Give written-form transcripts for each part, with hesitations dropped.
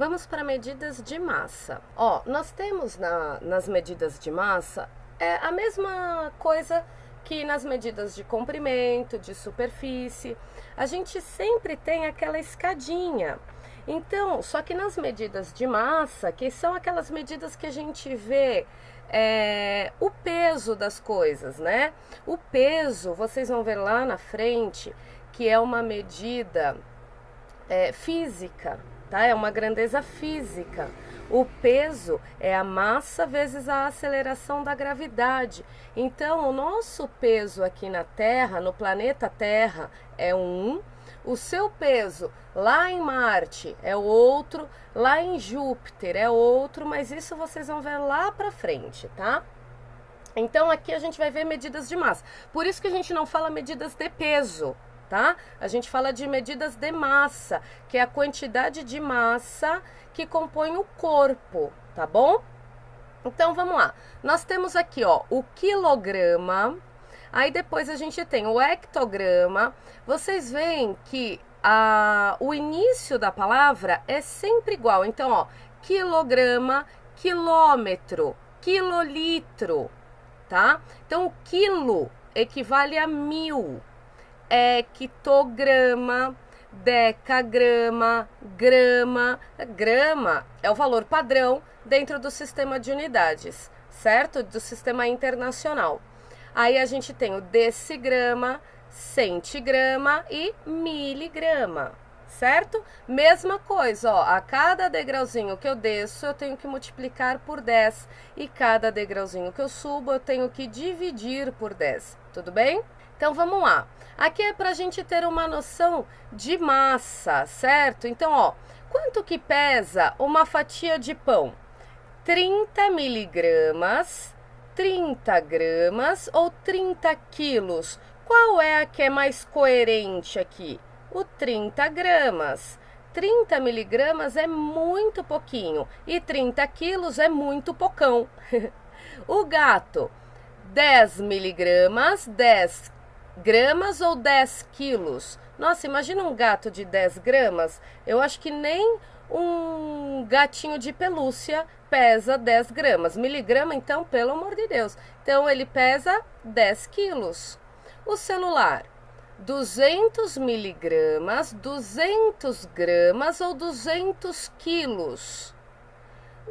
Vamos para medidas de massa. Ó, nós temos nas medidas de massa a mesma coisa que nas medidas de comprimento, de superfície. A gente sempre tem aquela escadinha. Então, só que nas medidas de massa, que são aquelas medidas que a gente vê o peso das coisas, né? O peso, vocês vão ver lá na frente, que é uma medida física, tá? É uma grandeza física. O peso é a massa vezes a aceleração da gravidade. Então, o nosso peso aqui na Terra, no planeta Terra, é 1. O seu peso lá em Marte é outro, lá em Júpiter é outro, mas isso vocês vão ver lá pra frente, tá? Então, aqui a gente vai ver medidas de massa. Por isso que a gente não fala medidas de peso, tá? A gente fala de medidas de massa, que é a quantidade de massa que compõe o corpo, tá bom? Então, vamos lá. Nós temos aqui, ó, o quilograma, aí depois a gente tem o hectograma. Vocês veem que o início da palavra é sempre igual. Então, ó, quilograma, quilômetro, quilolitro, tá? Então, o quilo equivale a 1000. Hectograma, decagrama, grama. Grama é o valor padrão dentro do sistema de unidades, certo? Do sistema internacional. Aí a gente tem o decigrama, centigrama e miligrama, certo? Mesma coisa, ó, a cada degrauzinho que eu desço, eu tenho que multiplicar por 10. E cada degrauzinho que eu subo, eu tenho que dividir por 10, tudo bem? Então, vamos lá. Aqui é pra gente ter uma noção de massa, certo? Então, ó, quanto que pesa uma fatia de pão? 30 miligramas, 30 gramas ou 30 quilos? Qual é a que é mais coerente aqui? O 30 gramas. 30 miligramas é muito pouquinho e 30 quilos é muito pocão. O gato, 10 miligramas, 10 gramas ou 10 quilos? Nossa, imagina um gato de 10 gramas. Eu acho que nem um gatinho de pelúcia pesa 10 gramas. Miligrama, então, pelo amor de Deus. Então, ele pesa 10 quilos. O celular, 200 miligramas, 200 gramas ou 200 quilos?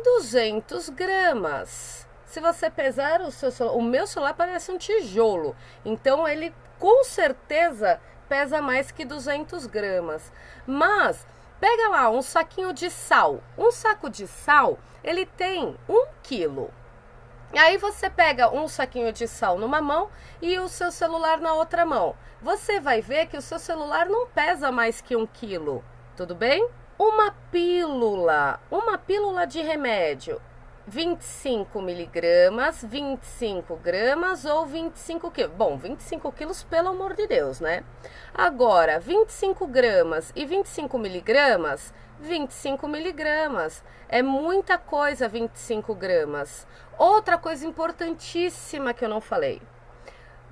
200 gramas. Se você pesar o seu celular, o meu celular parece um tijolo, então ele com certeza pesa mais que 200 gramas. Mas pega lá um saquinho de sal. Um saco de sal, ele tem 1 quilo. Aí você pega um saquinho de sal numa mão e o seu celular na outra mão. Você vai ver que o seu celular não pesa mais que 1 quilo, tudo bem? Uma pílula de remédio, 25 miligramas, 25 gramas ou 25 quilos. Bom, 25 quilos, pelo amor de Deus, né? Agora, 25 gramas e 25 miligramas, 25 miligramas. É muita coisa, 25 gramas. Outra coisa importantíssima que eu não falei.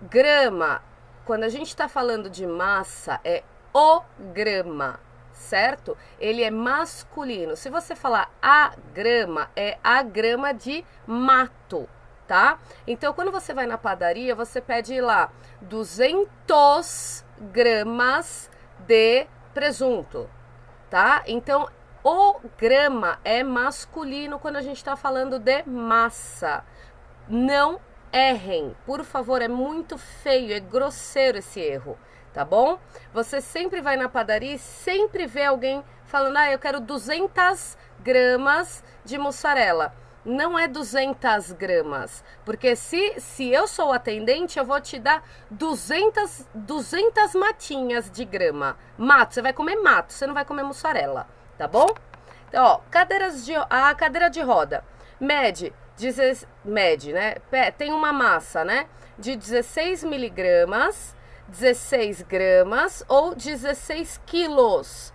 Grama, quando a gente está falando de massa, é o grama, certo? Ele é masculino. Se você falar a grama, é a grama de mato, tá? Então, quando você vai na padaria, você pede lá 200 gramas de presunto, tá? Então, o grama é masculino quando a gente está falando de massa. Não errem, por favor, é muito feio, é grosseiro esse erro. Tá bom? Você sempre vai na padaria e sempre vê alguém falando, eu quero 200 gramas de mussarela. Não é 200 gramas, porque se eu sou atendente, eu vou te dar 200 matinhas de grama. Mato, você vai comer mato, você não vai comer mussarela, tá bom? Então, ó, a cadeira de roda mede, né? Tem uma massa, né? De 16 miligramas, 16 gramas ou 16 quilos?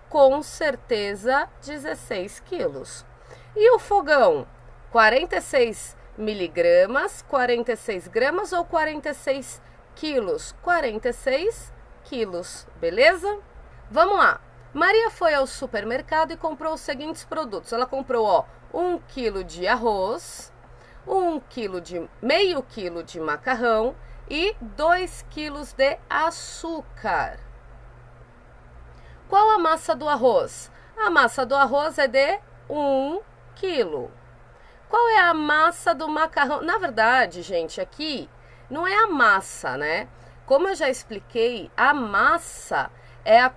Com certeza 16 quilos. E o fogão? 46 miligramas, 46 gramas ou 46 quilos? 46 quilos, beleza? Vamos lá. Maria foi ao supermercado e comprou os seguintes produtos. Ela comprou, ó, 1 quilo de arroz, meio quilo de macarrão e 2 quilos de açúcar. Qual a massa do arroz? A massa do arroz é de 1 quilo. Qual é a massa do macarrão? Na verdade, gente, aqui não é a massa, né? Como eu já expliquei, a massa é a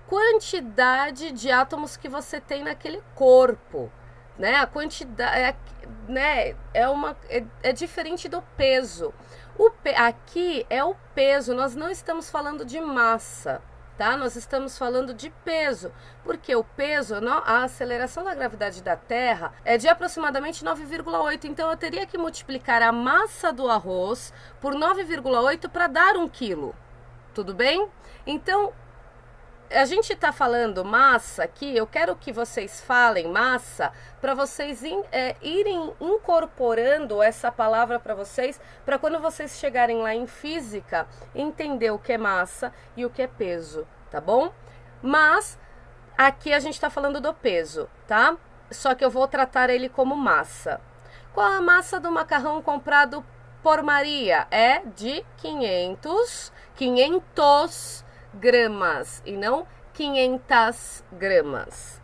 quantidade de átomos que você tem naquele corpo, né? A quantidade, é diferente do peso. Aqui é o peso, nós não estamos falando de massa, tá? Nós estamos falando de peso, porque o peso, a aceleração da gravidade da Terra é de aproximadamente 9,8, então eu teria que multiplicar a massa do arroz por 9,8 para dar 1 quilo, tudo bem? Então, a gente está falando massa aqui, eu quero que vocês falem massa para vocês irem incorporando essa palavra para vocês, para quando vocês chegarem lá em física, entender o que é massa e o que é peso, tá bom? Mas aqui a gente está falando do peso, tá? Só que eu vou tratar ele como massa. Qual a massa do macarrão comprado por Maria? É de 500 gramas e não 500 gramas.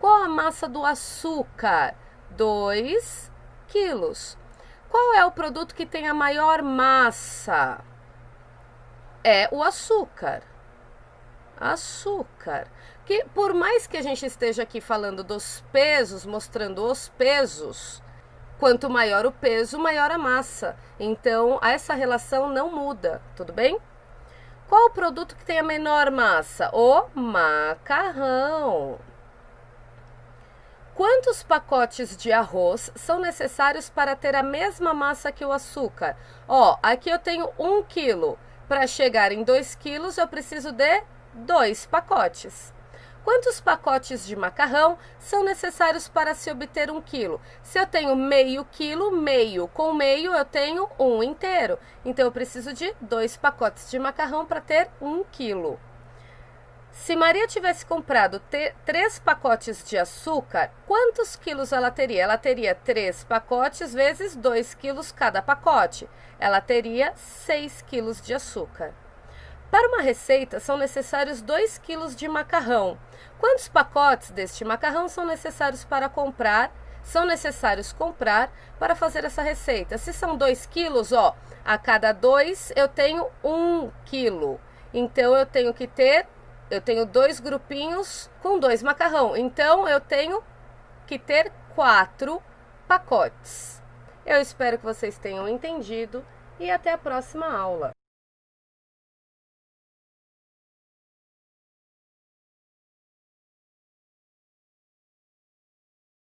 Qual a massa do açúcar? 2 quilos. Qual é o produto que tem a maior massa? É o açúcar. Açúcar. Que por mais que a gente esteja aqui falando dos pesos, mostrando os pesos, quanto maior o peso, maior a massa. Então, essa relação não muda, tudo bem? Qual o produto que tem a menor massa? O macarrão. Quantos pacotes de arroz são necessários para ter a mesma massa que o açúcar? Ó, aqui eu tenho 1 quilo. Para chegar em 2 quilos, eu preciso de 2 pacotes. Quantos pacotes de macarrão são necessários para se obter 1 quilo? Se eu tenho meio quilo, meio com meio eu tenho 1 inteiro. Então eu preciso de 2 pacotes de macarrão para ter 1 quilo. Se Maria tivesse comprado 3 pacotes de açúcar, quantos quilos ela teria? Ela teria 3 pacotes vezes 2 quilos cada pacote. Ela teria 6 quilos de açúcar. Para uma receita, são necessários 2 quilos de macarrão. Quantos pacotes deste macarrão são necessários comprar para fazer essa receita? Se são 2 quilos, ó, a cada 2 eu tenho 1 quilo. Então, eu tenho 2 grupinhos com 2 macarrão. Então, eu tenho que ter 4 pacotes. Eu espero que vocês tenham entendido e até a próxima aula.